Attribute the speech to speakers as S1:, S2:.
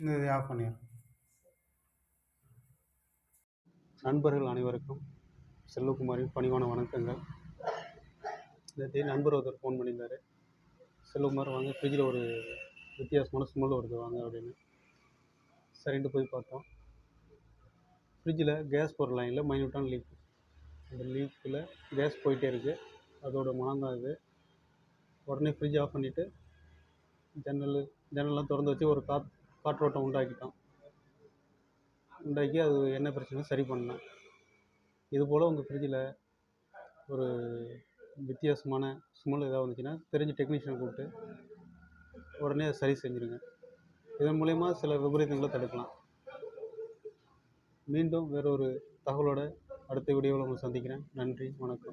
S1: இதை ஆஃப் பண்ணிடுறேன்.
S2: நண்பர்கள் அனைவருக்கும் செல்வகுமாரின் பணிவான வணக்கங்கள். நேற்று நண்பர் ஒருத்தர் ஃபோன் பண்ணியிருந்தார். செல்வகுமார் வாங்க, ஃப்ரிட்ஜில் ஒரு வித்தியாசமான ஸ்மெல் வருது வாங்க அப்படின்னு. சரின்ட்டு போய் பார்த்தோம். ஃப்ரிட்ஜில் கேஸ் போகிற லைனில் மைன்யூட்டான லீக். அந்த லீக்கில் கேஸ் போயிட்டே இருக்குது. அதோட மனம் தான் இது. உடனே ஃப்ரிட்ஜ் ஆஃப் பண்ணிவிட்டு ஜன்னல்லாம் திறந்து வச்சு ஒரு காற்றோட்டம் உண்டாக்கி அது என்ன பிரச்சனை சரி பண்ணேன். இதுபோல் உங்கள் ஃப்ரிட்ஜில் ஒரு வித்தியாசமான ஸ்மெல் ஏதாவது வந்துச்சுன்னா தெரிஞ்ச டெக்னீஷியனை கூப்பிட்டு உடனே அதை சரி செஞ்சுருங்க. இதன் மூலயமா சில விபரீதங்களை தடுக்கலாம். மீண்டும் வேறொரு தகவலோட அடுத்த வீடியோவில் உங்களை சந்திக்கிறேன். நன்றி, வணக்கம்.